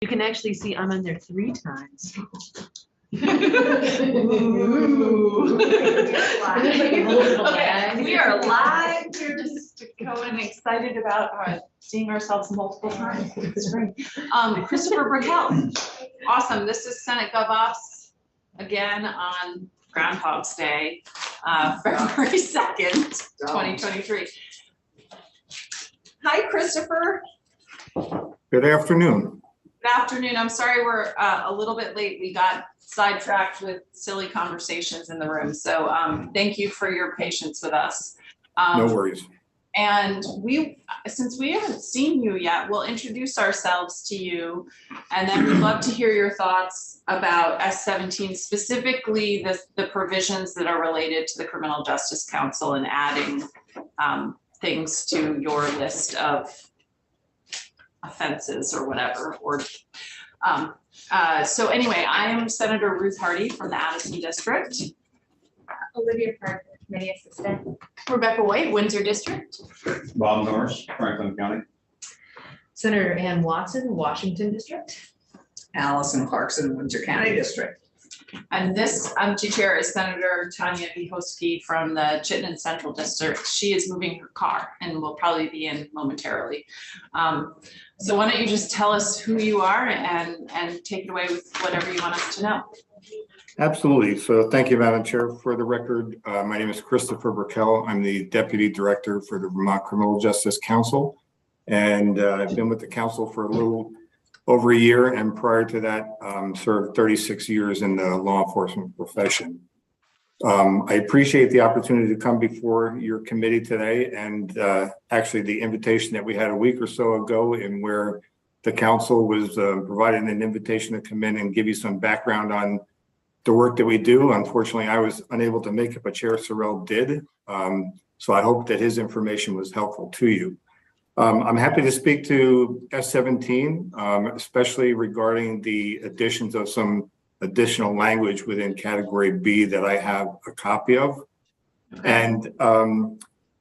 You can actually see I'm on there 3 times. Ooh. Okay, We are live. We're just going excited about seeing ourselves multiple times. It's great. Christopher Brickell. Awesome. This is Senate GovOps again on Groundhog's Day, February 2nd, 2023. Hi, Christopher. Good afternoon. Good afternoon. I'm sorry we're a little bit late. We got sidetracked with silly conversations in the room. So thank you for your patience with us. No worries. And since we haven't seen you yet, we'll introduce ourselves to you, and then we'd love to hear your thoughts about S17, specifically the provisions that are related to the Criminal Justice Council and adding things to your list of offenses or whatever. So anyway, I am Senator Ruth Hardy from the Addison District. Olivia Parker, Committee Assistant. Rebecca White, Windsor District. Bob Norris, Franklin County. Senator Ann Watson, Washington District. Allison Clarkson, Windsor County District. And this chair is Senator Tanya Vihoski from the Chittenden Central District. She is moving her car and will probably be in momentarily. So why don't you just tell us who you are and take it away with whatever you want us to know. Absolutely. So thank you, Madam Chair. For the record, my name is Christopher Brickell. I'm the Deputy Director for the Vermont Criminal Justice Council. And I've been with the council for a little over a year, and prior to that, served 36 years in the law enforcement profession. I appreciate the opportunity to come before your committee today, and actually the invitation that we had a week or so ago, in where the council was providing an invitation to come in and give you some background on the work that we do. Unfortunately, I was unable to make it, but Chair Sorrell did. So I hope that his information was helpful to you. I'm happy to speak to S17, especially regarding the additions of some additional language within category B that I have a copy of. Okay. And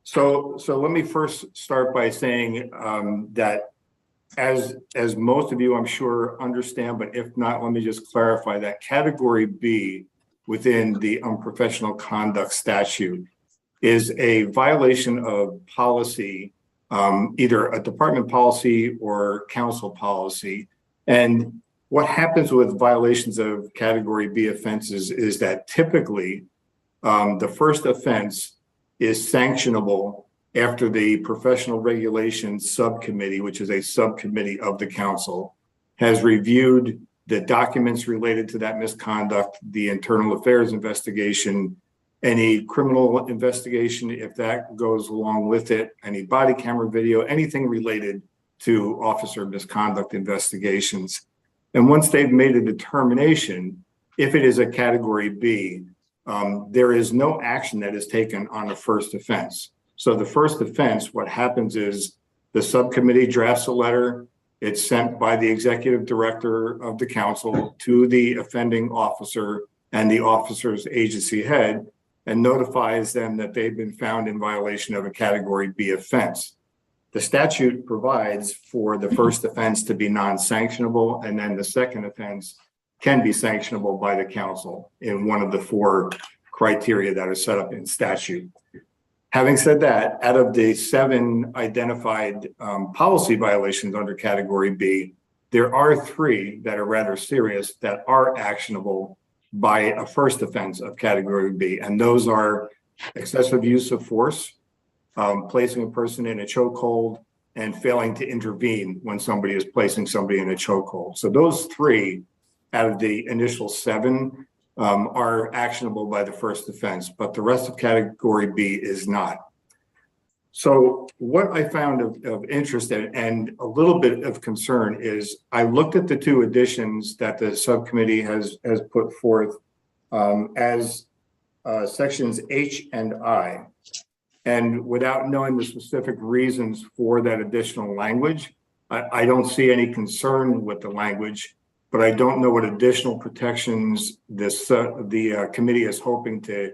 so let me first start by saying that as most of you, I'm sure, understand, but if not, let me just clarify that category B within the unprofessional conduct statute is a violation of policy, either a department policy or council policy. And what happens with violations of category B offenses is that typically the first offense is sanctionable after the Professional Regulations Subcommittee, which is a subcommittee of the council, has reviewed the documents related to that misconduct, the internal affairs investigation, any criminal investigation, if that goes along with it, any body camera video, anything related to officer misconduct investigations. And once they've made a determination, if it is a category B, there is no action that is taken on the first offense. So the first offense, what happens is the subcommittee drafts a letter. It's sent by the executive director of the council to the offending officer and the officer's agency head, and notifies them that they've been found in violation of a category B offense. The statute provides for the first offense to be non-sanctionable, and then the second offense can be sanctionable by the council in one of the 4 criteria that are set up in statute. Having said that, out of the 7 identified policy violations under category B, there are 3 that are rather serious that are actionable by a first offense of category B, and those are excessive use of force, placing a person in a chokehold, and failing to intervene when somebody is placing somebody in a chokehold. So those 3 out of the initial 7 are actionable by the first offense, but the rest of category B is not. So what I found of interest and a little bit of concern is I looked at the 2 additions that the subcommittee has put forth as sections H and I. And without knowing the specific reasons for that additional language, I don't see any concern with the language, but I don't know what additional protections the committee is hoping to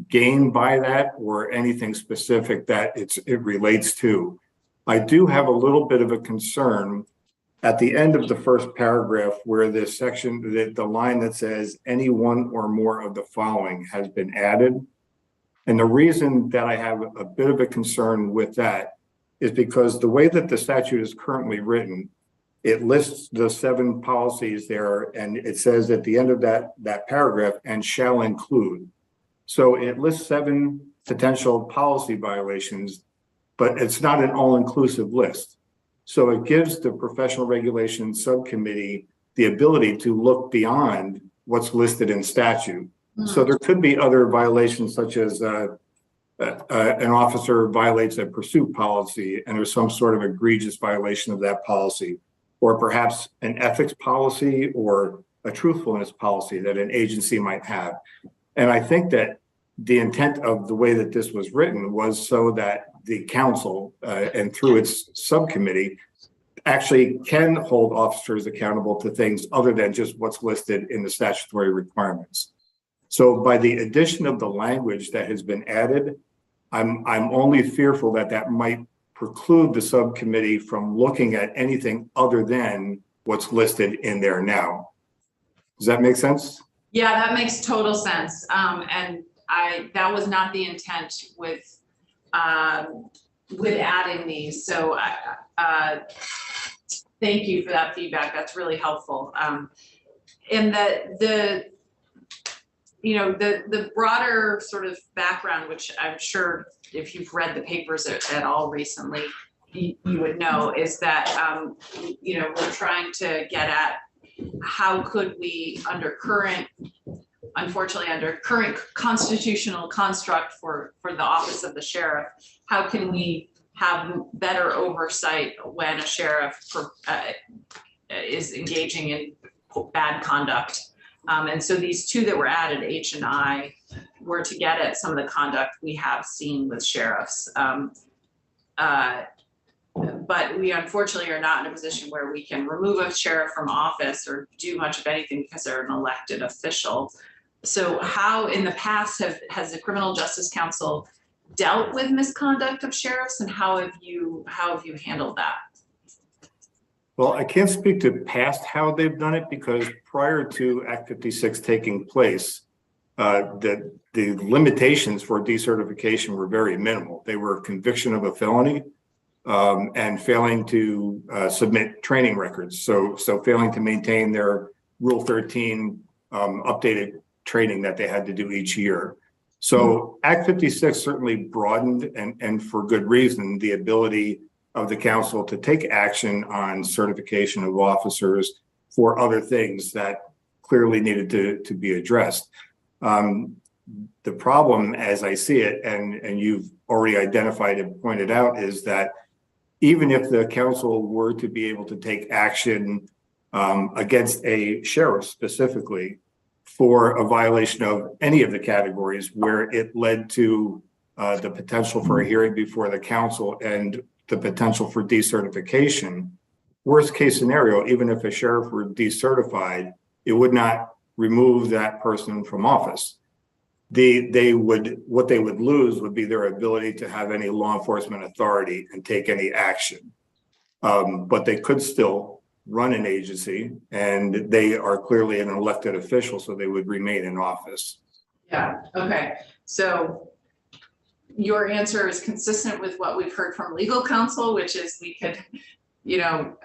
gain by that, or anything specific that it relates to. I do have a little bit of a concern at the end of the first paragraph where this section, the line that says any one or more of the following has been added. And the reason that I have a bit of a concern with that is because the way that the statute is currently written, it lists the 7 policies there, and it says at the end of that paragraph, and shall include. So it lists 7 potential policy violations, but it's not an all-inclusive list. So it gives the professional regulations subcommittee the ability to look beyond what's listed in statute. So there could be other violations, such as an officer violates a pursuit policy and there's some sort of egregious violation of that policy, or perhaps an ethics policy or a truthfulness policy that an agency might have. And I think that the intent of the way that this was written was so that the council and through its subcommittee actually can hold officers accountable to things other than just what's listed in the statutory requirements. So by the addition of the language that has been added, I'm only fearful that that might preclude the subcommittee from looking at anything other than what's listed in there now. Does that make sense? Yeah, that makes total sense. And that was not the intent with adding these. So thank you for that feedback. That's really helpful. And the broader sort of background, which I'm sure if you've read the papers at all recently, you would know, is that we're trying to get at how could we, unfortunately under current constitutional construct for the office of the sheriff, how can we have better oversight when a sheriff is engaging in bad conduct? And so these 2 that were added, H and I, were to get at some of the conduct we have seen with sheriffs. But we unfortunately are not in a position where we can remove a sheriff from office or do much of anything because they're an elected official. So how in the past has the Criminal Justice Council dealt with misconduct of sheriffs, and how have you handled that? Well, I can't speak to past how they've done it, because prior to Act 56 taking place, the limitations for decertification were very minimal. They were conviction of a felony and failing to submit training records. So failing to maintain their Rule 13 updated training that they had to do each year. So Act 56 certainly broadened, and for good reason, the ability of the council to take action on certification of officers for other things that clearly needed to be addressed. The problem, as I see it, and you've already identified and pointed out, is that even if the council were to be able to take action against a sheriff specifically for a violation of any of the categories where it led to the potential for a hearing before the council and the potential for decertification, worst case scenario, even if a sheriff were decertified, it would not remove that person from office. What they would lose would be their ability to have any law enforcement authority and take any action. But they could still run an agency, and they are clearly an elected official, so they would remain in office. Yeah, okay. So your answer is consistent with what we've heard from legal counsel, which is we could, even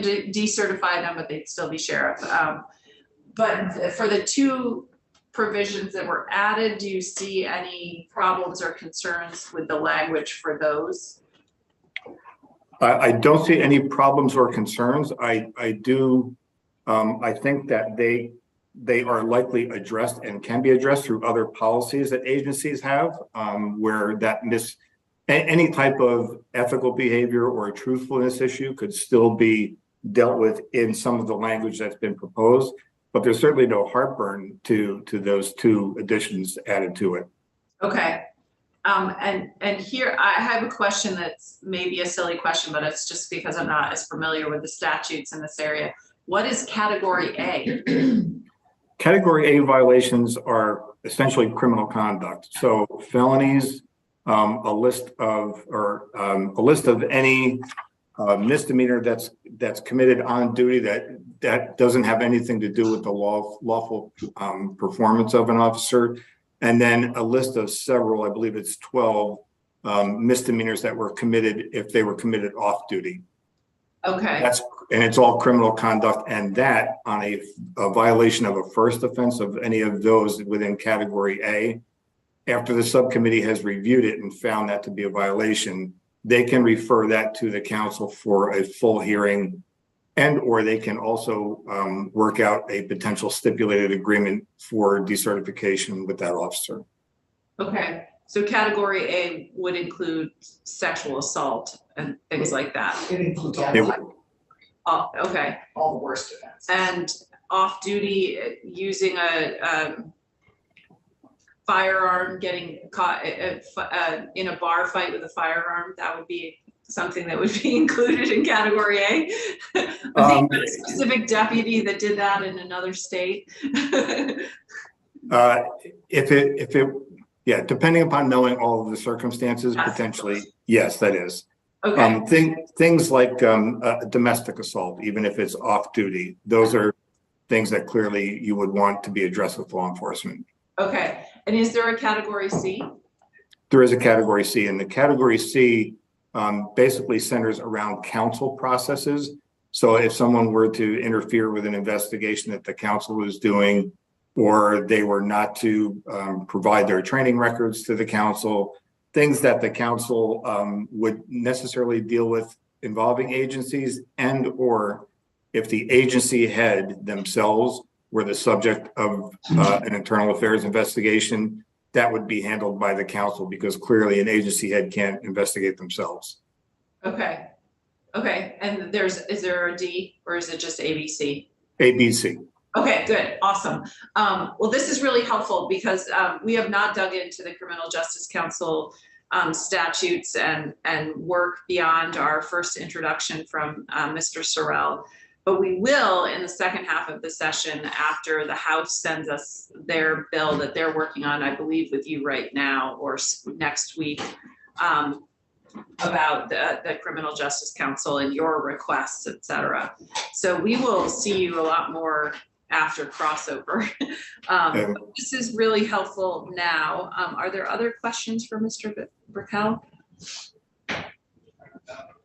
decertify them, but they'd still be sheriff. But for the 2 provisions that were added, do you see any problems or concerns with the language for those? I don't see any problems or concerns. I think that they are likely addressed and can be addressed through other policies that agencies have, where any type of ethical behavior or a truthfulness issue could still be dealt with in some of the language that's been proposed. But there's certainly no heartburn to those 2 additions added to it. Okay. And here I have a question that's maybe a silly question, but it's just because I'm not as familiar with the statutes in this area. What is Category A? Category A violations are essentially criminal conduct. So felonies, a list of any misdemeanor that's committed on duty that doesn't have anything to do with the lawful performance of an officer. And then a list of several, I believe it's 12 misdemeanors that were committed if they were committed off duty. Okay, And it's all criminal conduct, and that on a violation of a first offense of any of those within category A. After the subcommittee has reviewed it and found that to be a violation, they can refer that to the council for a full hearing, and or they can also work out a potential stipulated agreement for decertification with that officer. okay. So category A would include sexual assault and things like that. It includes It- Oh, okay. all the worst offenses. And off-duty, using a firearm, getting caught in a bar fight with a firearm, that would be something that would be included in category A. I think a specific deputy that did that in another state. Yeah, depending upon knowing all of the circumstances, Yes. potentially, yes, that is. Okay, Things like domestic assault, even if it's off duty, those are things that clearly you would want to be addressed with law enforcement. okay. And is there a category C? There is a category C, and the category C basically centers around counsel processes. So if someone were to interfere with an investigation that the council was doing, or they were not to provide their training records to the council, things that the council would necessarily deal with involving agencies, and or if the agency head themselves were the subject of an internal affairs investigation, that would be handled by the council, because clearly an agency head can't investigate themselves. Okay, okay. And is there a D or is it just ABC? ABC. Okay, good, awesome. Well, this is really helpful because we have not dug into the Criminal Justice Council statutes and work beyond our first introduction from Mr. Sorrell. But we will in the second half of the session after the House sends us their bill that they're working on, I believe with you right now or next week, about the Criminal Justice Council and your requests, et cetera. So we will see you a lot more after crossover. This is really helpful now. Are there other questions for Mr. Brickell?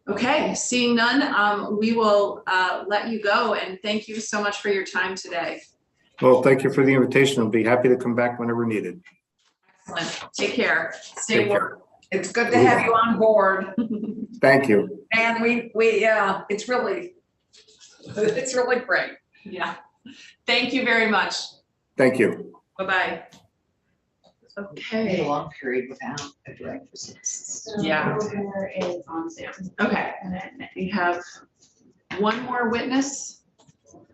Okay, seeing none, we will let you go, and thank you so much for your time today. Well, thank you for the invitation. I'll be happy to come back whenever needed. Excellent. Take care. Stay Take care. warm. It's good to have you on board, Thank you. and it's really great. Yeah. Thank you very much. Thank you. Bye-bye. A Okay. long period without a director. Yeah. There is on Zoom. Okay. And then We have one more witness,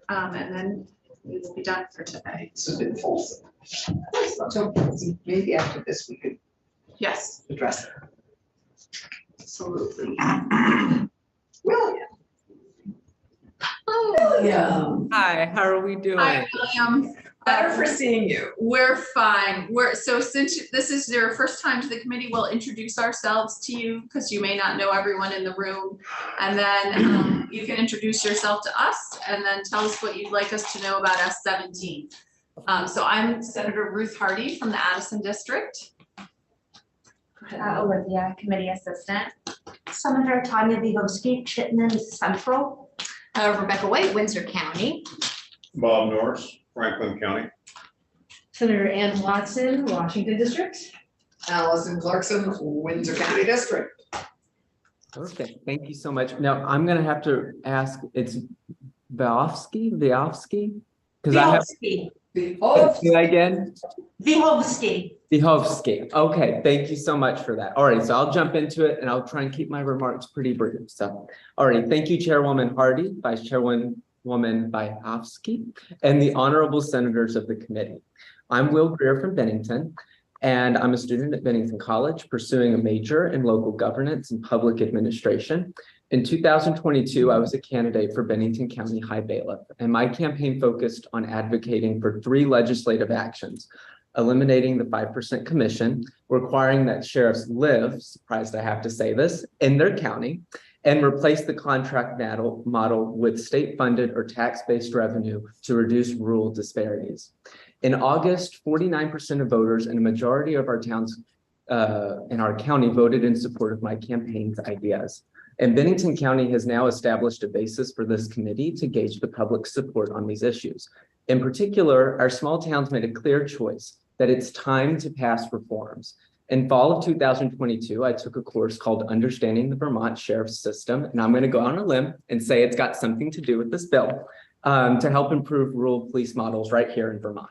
and then we will be done for today. This has been fulsome. So maybe after this, we could Yes, address it. absolutely. William. William. Hi, how are we doing? Hi, William. Better for seeing you. We're fine. So since this is your first time to the committee, we'll introduce ourselves to you because you may not know everyone in the room. And then you can introduce yourself to us and then tell us what you'd like us to know about S17. So I'm Senator Ruth Hardy from the Addison District. Olivia, Committee Assistant. Senator Tanya Vivosky, Chittenden Central. Rebecca White, Windsor County. Bob Norris, Franklin County. Senator Ann Watson, Washington District. Allison Clarkson, Windsor County District. Perfect, thank you so much. Now, I'm gonna have to ask, it's Viofsky? Because I have, Vihovsky. say that again? Vihovsky. Vihovsky. Okay, thank you so much for that. All right, so I'll jump into it and I'll try and keep my remarks pretty brief. So, all right, thank you, Chairwoman Hardy, Vice Chairwoman Viofsky, and the honorable senators of the committee. I'm Will Greer from Bennington, and I'm a student at Bennington College pursuing a major in local governance and public administration. In 2022, I was a candidate for Bennington County High Bailiff, and my campaign focused on advocating for 3 legislative actions: eliminating the 5% commission, requiring that sheriffs live, surprised I have to say this, in their county, and replace the contract model with state-funded or tax-based revenue to reduce rural disparities. In August, 49% of voters and a majority of our towns in our county voted in support of my campaign's ideas. And Bennington County has now established a basis for this committee to gauge the public's support on these issues. In particular, our small towns made a clear choice that it's time to pass reforms. In fall of 2022, I took a course called Understanding the Vermont Sheriff's System, and I'm going to go on a limb and say it's got something to do with this bill to help improve rural police models right here in Vermont.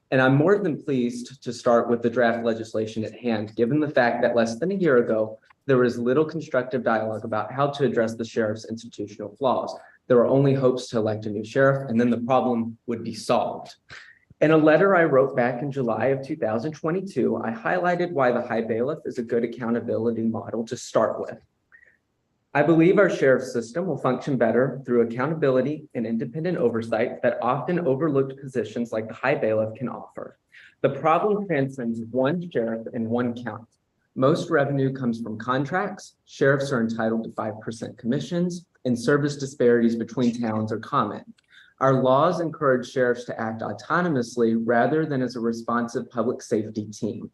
And I'm more than pleased to start with the draft legislation at hand, given the fact that less than a year ago, there was little constructive dialogue about how to address the sheriff's institutional flaws. There were only hopes to elect a new sheriff, and then the problem would be solved. In a letter I wrote back in July of 2022, I highlighted why the high bailiff is a good accountability model to start with. I believe our sheriff's system will function better through accountability and independent oversight that often overlooked positions like the high bailiff can offer. The problem transcends one sheriff in one county. Most revenue comes from contracts, sheriffs are entitled to 5% commissions, and service disparities between towns are common. Our laws encourage sheriffs to act autonomously rather than as a responsive public safety team.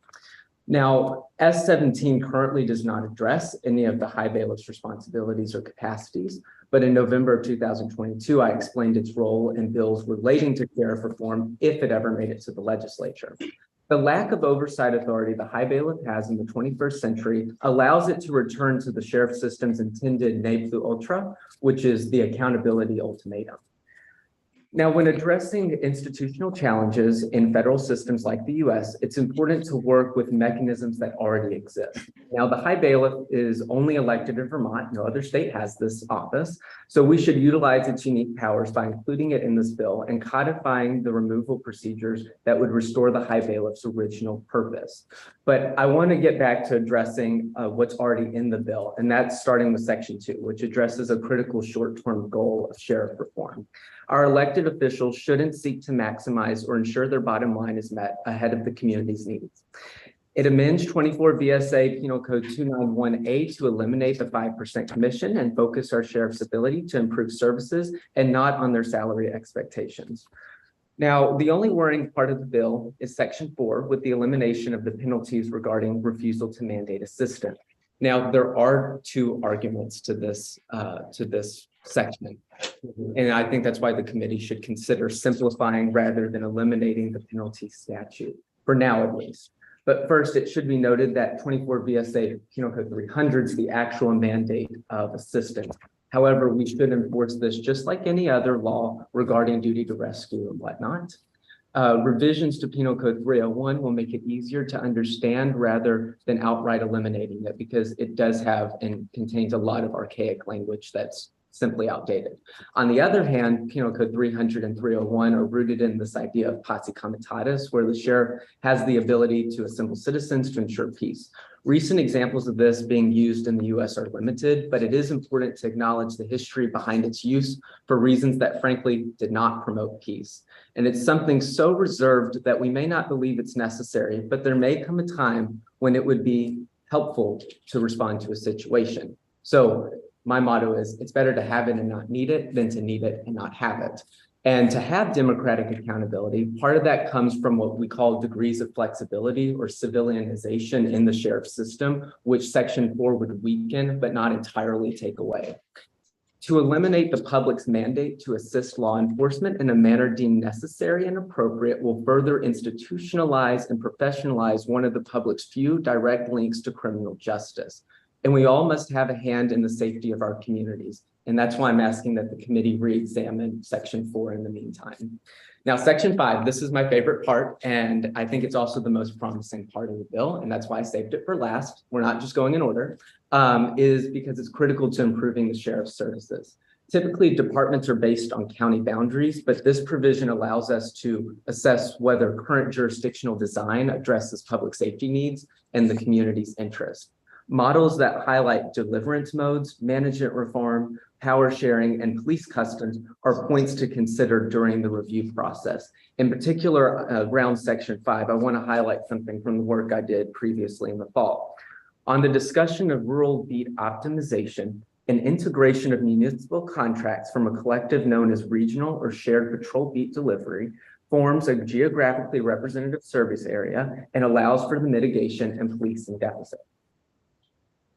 Now, S17 currently does not address any of the high bailiff's responsibilities or capacities, but in November of 2022, I explained its role in bills relating to sheriff reform if it ever made it to the legislature. The lack of oversight authority the high bailiff has in the 21st century allows it to return to the sheriff system's intended ne plus ultra, which is the accountability ultimatum. Now, when addressing institutional challenges in federal systems like the US, it's important to work with mechanisms that already exist. Now, the high bailiff is only elected in Vermont. No other state has this office. So we should utilize its unique powers by including it in this bill and codifying the removal procedures that would restore the high bailiff's original purpose. But I want to get back to addressing what's already in the bill, and that's starting with Section 2, which addresses a critical short-term goal of sheriff reform. Our elected officials shouldn't seek to maximize or ensure their bottom line is met ahead of the community's needs. It amends 24 VSA Penal Code 291A to eliminate the 5% commission and focus our sheriff's ability to improve services and not on their salary expectations. Now, the only worrying part of the bill is Section 4 with the elimination of the penalties regarding refusal to mandate assistance. Now, there are two arguments to this section. And I think that's why the committee should consider simplifying rather than eliminating the penalty statute, for now at least. But first, it should be noted that 24 VSA Penal Code 300 is the actual mandate of assistance. However, we should enforce this just like any other law regarding duty to rescue and whatnot. Revisions to Penal Code 301 will make it easier to understand rather than outright eliminating it, because it does have and contains a lot of archaic language that's simply outdated. On the other hand, Penal Code 300 and 301 are rooted in this idea of posse comitatus, where the sheriff has the ability to assemble citizens to ensure peace. Recent examples of this being used in the US are limited, but it is important to acknowledge the history behind its use for reasons that frankly did not promote peace. And it's something so reserved that we may not believe it's necessary, but there may come a time when it would be helpful to respond to a situation. So my motto is, it's better to have it and not need it than to need it and not have it. And to have democratic accountability, part of that comes from what we call degrees of flexibility or civilianization in the sheriff system, which Section 4 would weaken, but not entirely take away. To eliminate the public's mandate to assist law enforcement in a manner deemed necessary and appropriate will further institutionalize and professionalize one of the public's few direct links to criminal justice. And we all must have a hand in the safety of our communities. And that's why I'm asking that the committee re-examine Section 4 in the meantime. Now, Section 5, this is my favorite part, and I think it's also the most promising part of the bill, and that's why I saved it for last. We're not just going in order, is because it's critical to improving the sheriff's services. Typically, departments are based on county boundaries, but this provision allows us to assess whether current jurisdictional design addresses public safety needs and the community's interest. Models that highlight deliverance modes, management reform, power sharing, and police customs are points to consider during the review process. In particular, around Section 5, I want to highlight something from the work I did previously in the fall. On the discussion of rural beat optimization, and integration of municipal contracts from a collective known as regional or shared patrol beat delivery forms a geographically representative service area and allows for the mitigation and policing deficit.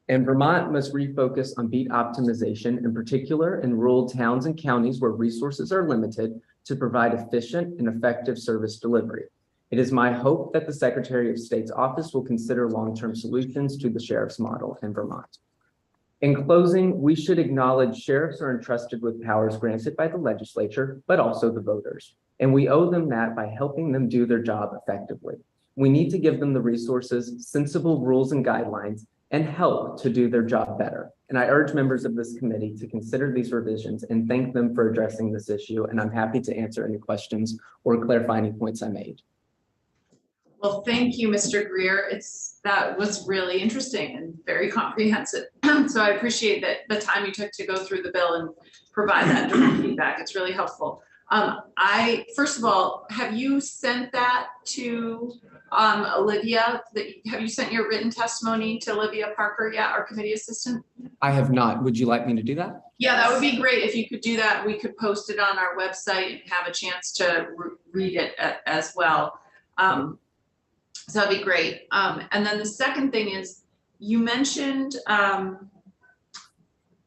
And Vermont must refocus on beat optimization, in particular in rural towns and counties where resources are limited, to provide efficient and effective service delivery. It is my hope that the Secretary of State's office will consider long-term solutions to the sheriff's model in Vermont. In closing, we should acknowledge sheriffs are entrusted with powers granted by the legislature, but also the voters. And we owe them that by helping them do their job effectively. We need to give them the resources, sensible rules and guidelines, and help to do their job better. And I urge members of this committee to consider these revisions and thank them for addressing this issue. And I'm happy to answer any questions or clarify any points I made. Well, thank you, Mr. Greer. That was really interesting and very comprehensive. So I appreciate that the time you took to go through the bill and provide that direct feedback. It's really helpful. First of all, have you sent that to Olivia? Have you sent your written testimony to Olivia Parker yet, our committee assistant? I have not. Would you like me to do that? Yeah, that would be great. If you could do that, we could post it on our website and have a chance to read it as well. So that'd be great. And then the second thing is, you mentioned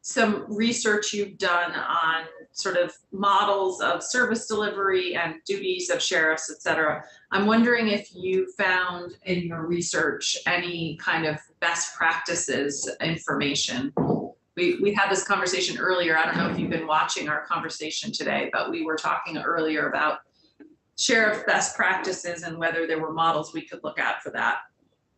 some research you've done on sort of models of service delivery and duties of sheriffs, et cetera. I'm wondering if you found in your research any kind of best practices information. We had this conversation earlier. I don't know if you've been watching our conversation today, but we were talking earlier about sheriff best practices and whether there were models we could look at for that.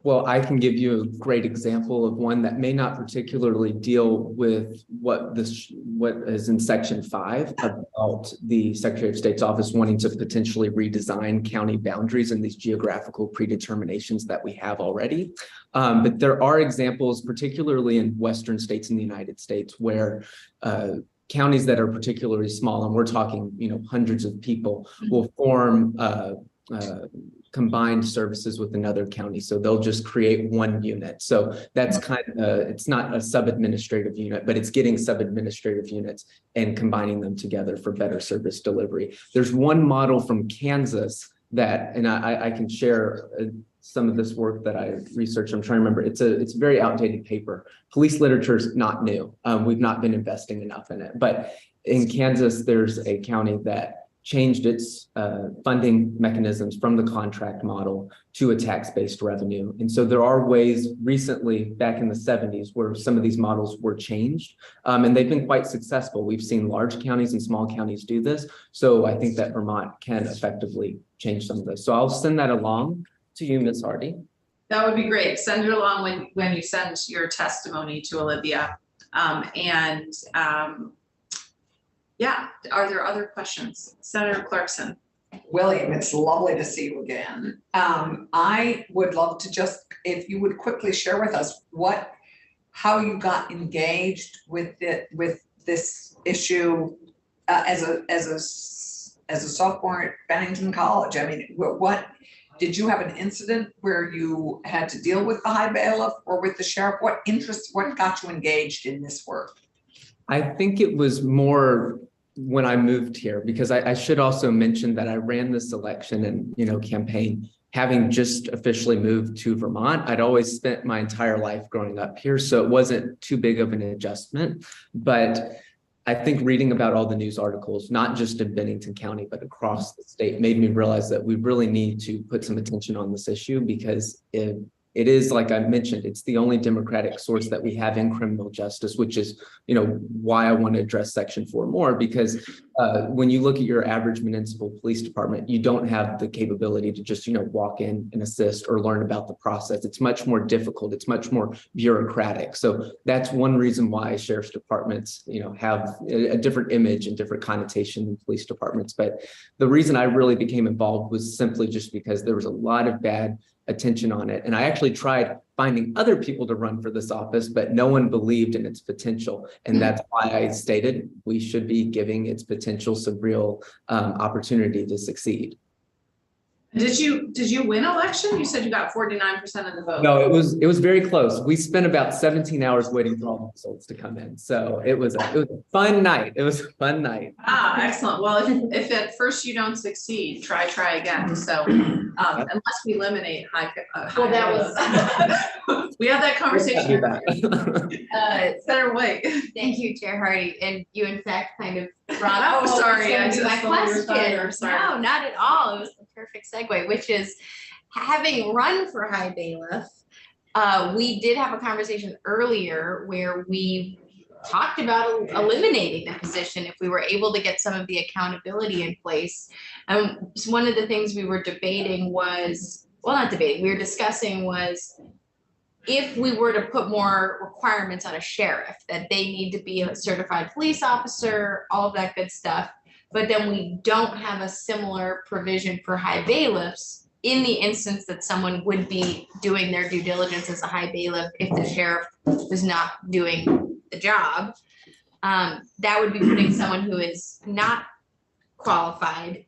Well, I can give you a great example of one that may not particularly deal with what is in section 5 about the Secretary of State's office wanting to potentially redesign county boundaries and these geographical predeterminations that we have already. But there are examples, particularly in Western states in the United States, where counties that are particularly small, and we're talking, hundreds of people, will form combined services with another county. So they'll just create one unit. So that's it's not a sub-administrative unit, but it's getting sub-administrative units and combining them together for better service delivery. There's one model from Kansas that, and I can share some of this work that I researched. I'm trying to remember. It's a very outdated paper. Police literature is not new. We've not been investing enough in it. But in Kansas, there's a county that changed its funding mechanisms from the contract model to a tax-based revenue. And so there are ways recently, back in the 70s, where some of these models were changed, and they've been quite successful. We've seen large counties and small counties do this. So I think that Vermont can effectively change some of this. So I'll send that along to you, Ms. Hardy. That would be great. Send it along when you send your testimony to Olivia. Yeah, are there other questions? Senator Clarkson. William, it's lovely to see you again. I would love to just, if you would quickly share with us how you got engaged with this issue as a sophomore at Bennington College. I mean, what did you have an incident where you had to deal with the high bailiff or with the sheriff? What got you engaged in this work? I think it was more when I moved here, because I should also mention that I ran this election and, campaign, having just officially moved to Vermont. I'd always spent my entire life growing up here, so it wasn't too big of an adjustment. But I think reading about all the news articles, not just in Bennington County, but across the state, made me realize that we really need to put some attention on this issue, because it is, like I mentioned, it's the only democratic source that we have in criminal justice, which is, why I want to address Section 4 more, because when you look at your average municipal police department, you don't have the capability to just, walk in and assist or learn about the process. It's much more difficult. It's much more bureaucratic. So that's one reason why sheriff's departments, have a different image and different connotation than police departments. But the reason I really became involved was simply just because there was a lot of bad attention on it. And I actually tried finding other people to run for this office, but no one believed in its potential. And that's why I stated we should be giving its potential some real opportunity to succeed. Did you win election? You said you got 49% of the vote. No, it was very close. We spent about 17 hours waiting for all the results to come in. So it was a fun night. It was a fun night. Ah, excellent. Well, if at first you don't succeed, try again. So unless we eliminate high. Well, that was. We had that conversation. Senator White. Thank you, Chair Hardy, and you in fact kind of brought up. Oh, sorry, I my just thought you were question. tired. Sorry. No, not at all. It was the perfect segue, which is having run for High Bailiff. We did have a conversation earlier where we talked about eliminating the position if we were able to get some of the accountability in place. And one of the things we were debating was, well, not debating, we were discussing was if we were to put more requirements on a sheriff, that they need to be a certified police officer, all of that good stuff, but then we don't have a similar provision for high bailiffs in the instance that someone would be doing their due diligence as a high bailiff if the sheriff was not doing the job. That would be putting someone who is not qualified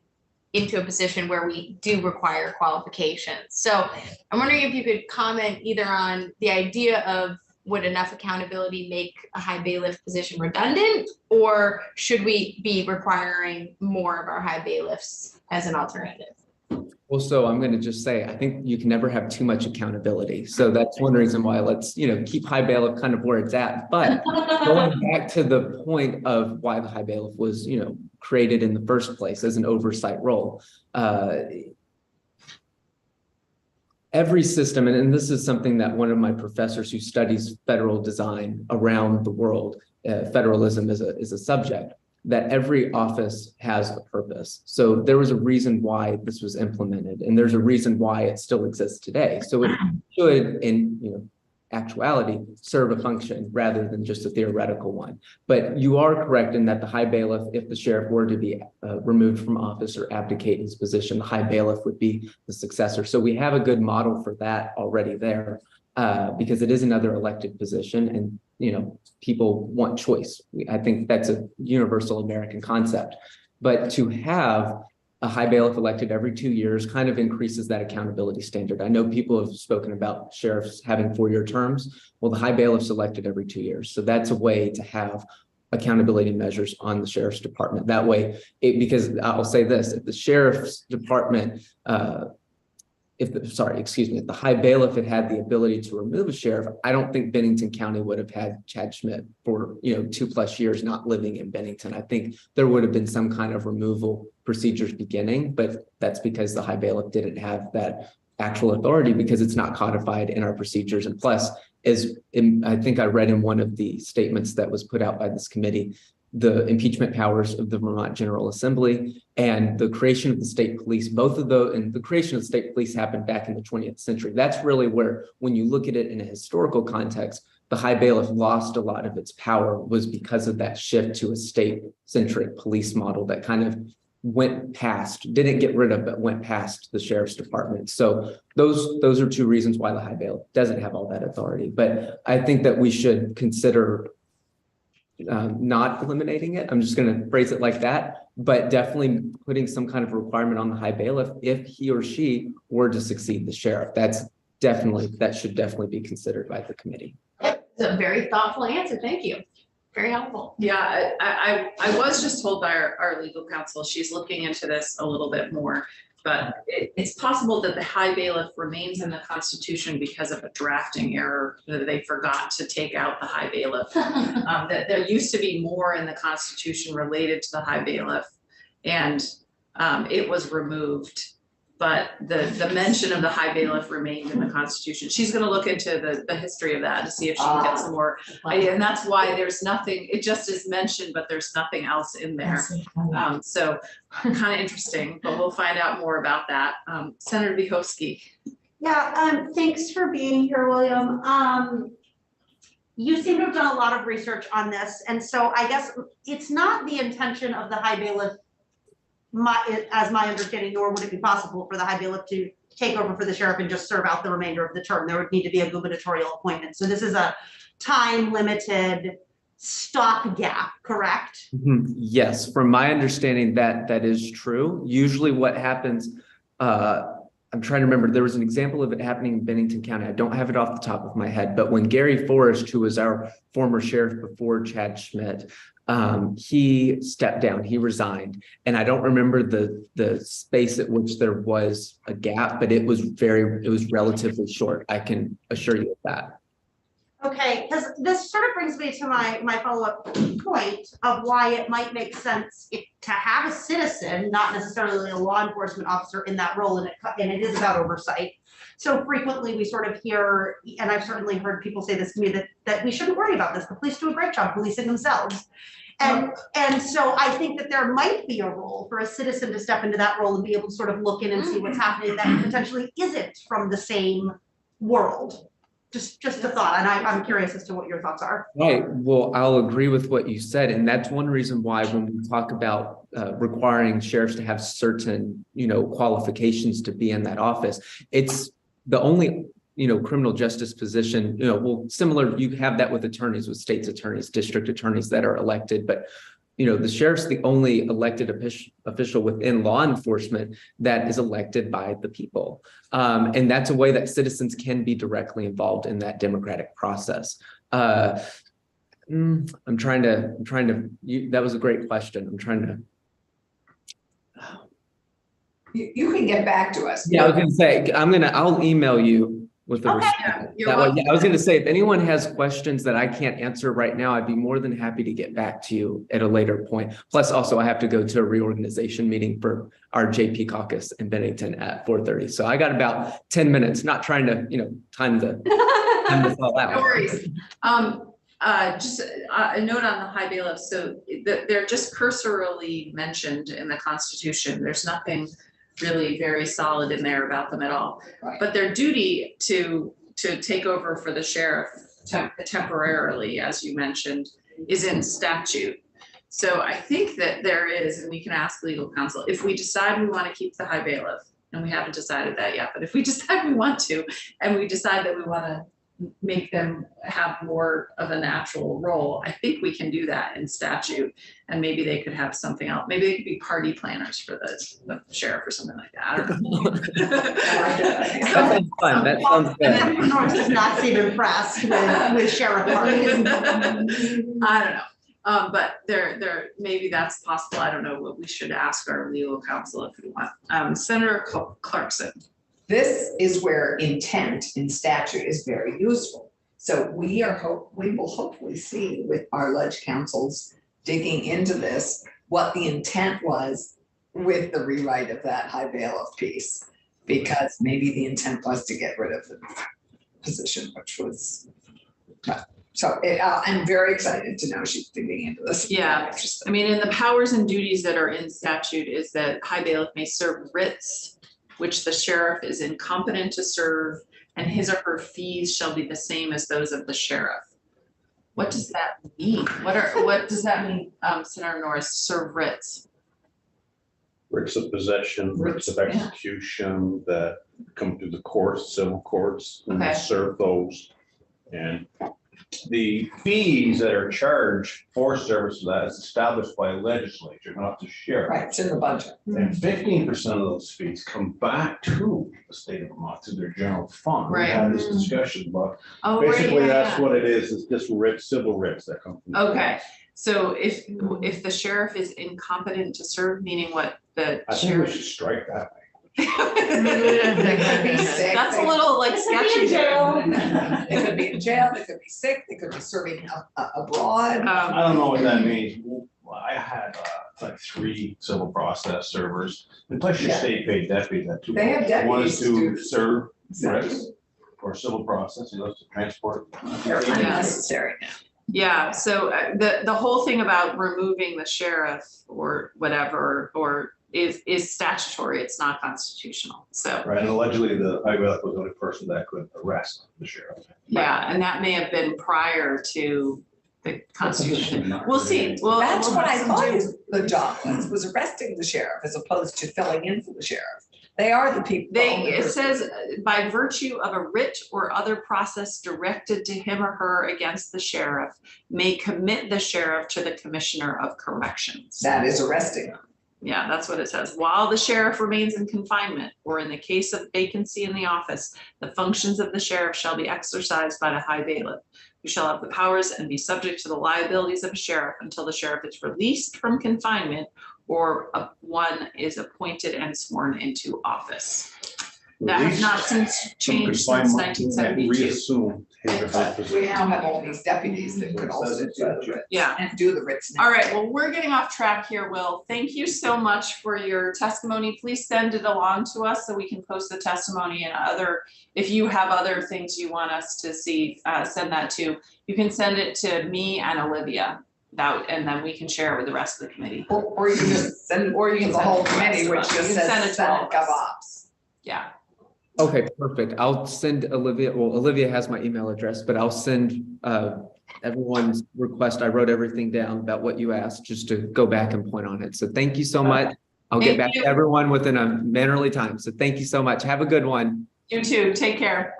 into a position where we do require qualifications. So I'm wondering if you could comment either on the idea of would enough accountability make a high bailiff position redundant, or should we be requiring more of our high bailiffs as an alternative? Well, so I'm going to just say, I think you can never have too much accountability. So that's one reason why let's, keep high bailiff kind of where it's at. But going back to the point of why the high bailiff was, created in the first place as an oversight role. Every system, and this is something that one of my professors who studies federal design around the world, federalism is a subject, that every office has a purpose. So there was a reason why this was implemented, and there's a reason why it still exists today. So it should, in actuality, serve a function rather than just a theoretical one. But you are correct in that the high bailiff, if the sheriff were to be removed from office or abdicate his position, the high bailiff would be the successor. So we have a good model for that already there, because it is another elected position, and people want choice. I think that's a universal American concept. But to have a high bailiff elected every 2 years kind of increases that accountability standard. I know people have spoken about sheriffs having 4-year terms. Well, the high bailiff's elected every 2 years. So that's a way to have accountability measures on the sheriff's department. That way, because I'll say this, if the sheriff's department, if the high bailiff had the ability to remove a sheriff, I don't think Bennington County would have had Chad Schmidt for 2+ years not living in Bennington. I think there would have been some kind of removal procedures beginning, but that's because the high bailiff didn't have that actual authority because it's not codified in our procedures. And plus, I think I read in one of the statements that was put out by this committee, the impeachment powers of the Vermont General Assembly and the creation of the state police, both of those, and the creation of the state police happened back in the 20th century. That's really where, when you look at it in a historical context, the high bailiff lost a lot of its power was because of that shift to a state-centric police model that kind of didn't get rid of, but went past the sheriff's department. So those are two reasons why the high bailiff doesn't have all that authority. But I think that we should consider not eliminating it. I'm just going to phrase it like that, but definitely putting some kind of requirement on the high bailiff if he or she were to succeed the sheriff. That should definitely be considered by the committee. It's a very thoughtful answer. Thank you. Very helpful. Yeah, I was just told by our legal counsel, she's looking into this a little bit more, but it's possible that the high bailiff remains in the Constitution because of a drafting error, that they forgot to take out the high bailiff. That there used to be more in the Constitution related to the high bailiff, and it was removed. But the mention of the high bailiff remained in the Constitution. She's going to look into the history of that to see if she can get some more idea. And that's why there's nothing, it just is mentioned, but there's nothing else in there. So kind of interesting, but we'll find out more about that. Senator Vyhovsky. Yeah, thanks for being here, William. You seem to have done a lot of research on this. And so I guess it's not the intention of the high bailiff, as my understanding, nor would it be possible for the high bailiff to take over for the sheriff and just serve out the remainder of the term. There would need to be a gubernatorial appointment. So this is a time limited stopgap, correct? Yes, from my understanding, that is true. Usually what happens I'm trying to remember, there was an example of it happening in Bennington County. I don't have it off the top of my head, but when Gary Forrest, who was our former sheriff before Chad Schmidt, he stepped down, he resigned. And I don't remember the space at which there was a gap, but it was relatively short. I can assure you of that. Okay, because this sort of brings me to my follow-up point of why it might make sense to have a citizen, not necessarily a law enforcement officer in that role, and it is about oversight. So frequently we sort of hear, and I've certainly heard people say this to me, that we shouldn't worry about this. The police do a great job policing themselves. And so I think that there might be a role for a citizen to step into that role and be able to sort of look in and see what's happening that potentially isn't from the same world. Just a thought, and I'm curious as to what your thoughts are. Right. Well, I'll agree with what you said. And that's one reason why when we talk about requiring sheriffs to have certain, qualifications to be in that office, it's the only, criminal justice position, similar, you have that with attorneys, with state's attorneys, district attorneys that are elected, but the sheriff's the only elected official within law enforcement that is elected by the people. And that's a way that citizens can be directly involved in that democratic process. That was a great question. You can get back to us. Yeah, I was gonna say, I'll email you with the response. I was gonna say, if anyone has questions that I can't answer right now, I'd be more than happy to get back to you at a later point. Plus, also, I have to go to a reorganization meeting for our JP caucus in Bennington at 4:30. So I got about 10 minutes, not trying to, time this all out. No worries. Just a note on the high bailiff. So they're just cursorily mentioned in the Constitution. There's nothing really very solid in there about them at all. Right. But their duty to take over for the sheriff temporarily, as you mentioned, is in statute. So I think that there is, and we can ask legal counsel, if we decide we want to keep the high bailiff, and we haven't decided that yet, but if we decide we want to, and we decide that we want to make them have more of a natural role, I think we can do that in statute, and maybe they could have something else. Maybe they could be party planners for the sheriff or something like that. I don't know. That sounds fun. That sounds good. And then Norris does not seem impressed with Sheriff Park. I don't know. But there maybe that's possible. I don't know. What we should ask our legal counsel if we want. Senator Clarkson. This is where intent in statute is very useful. So we will hopefully see with our ledge councils digging into this, what the intent was with the rewrite of that high bailiff piece. Because maybe the intent was to get rid of the position, which was, so I'm very excited to know she's digging into this. Yeah, I mean, in the powers and duties that are in statute is that high bailiff may serve writs which the sheriff is incompetent to serve, and his or her fees shall be the same as those of the sheriff. What does that mean? What does that mean, Senator Norris, serve writs? Writs of possession, writs of execution that come through the courts, civil courts, and Okay. serve those. And the fees that are charged for service of that is established by a legislature, not the sheriff. Right, it's in the budget. And 15% of those fees come back to the state of Vermont, to their general fund. We Right. had this discussion, but Oh, right, basically yeah, that's yeah. what it is just writs, civil writs that come from. the Okay, so if the sheriff is incompetent to serve, meaning what the I think we sheriff. should strike that. They could be sick. That's a little like They could be in sketchy. jail. They could be in jail, they could be sick, they could be serving abroad. I don't know what that means. Well, I had like 3 civil process servers, and plus your Yeah. state paid deputies that too. They have One is deputies to serve Exactly. writs or civil process, the other is to transport. They're Yeah. unnecessary now. Yeah, so the whole thing about removing the sheriff or whatever, or is statutory, it's not constitutional, so. Right, and allegedly the high bailiff was the only person that could arrest the sheriff. Yeah, and that may have been prior to the Constitution. We'll see. Well, That's we'll what I have thought some- the job was arresting the sheriff as opposed to filling in for the sheriff. They are the people. the only It person. says by virtue of a writ or other process directed to him or her against the sheriff may commit the sheriff to the commissioner of corrections. That is arresting them. Yeah, that's what it says. While the sheriff remains in confinement or in the case of vacancy in the office, the functions of the sheriff shall be exercised by the high bailiff, who shall have the powers and be subject to the liabilities of a sheriff until the sheriff is released from confinement or one is appointed and sworn into office. That has not since changed since 1972. Reassume his But position. we now have all these deputies that could also do the writs. Yeah. And do the writs now. All right, well, we're getting off track here, Will. Thank you so much for your testimony. Please send it along to us so we can post the testimony and if you have other things you want us to see, send that to. You can send it to me and Olivia, and then we can share it with the rest of the committee. Or you can just send, Or you to can the send whole it to the committee, rest which of us. just You can send it says to all Senate of us. GovOps. Yeah, Okay, perfect. I'll send Olivia, well, Olivia has my email address, but I'll send everyone's request. I wrote everything down about what you asked, just to go back and point on it. So thank you so much. I'll get Thank back to you. everyone within a mannerly time. So thank you so much. Have a good one. you too. Take care.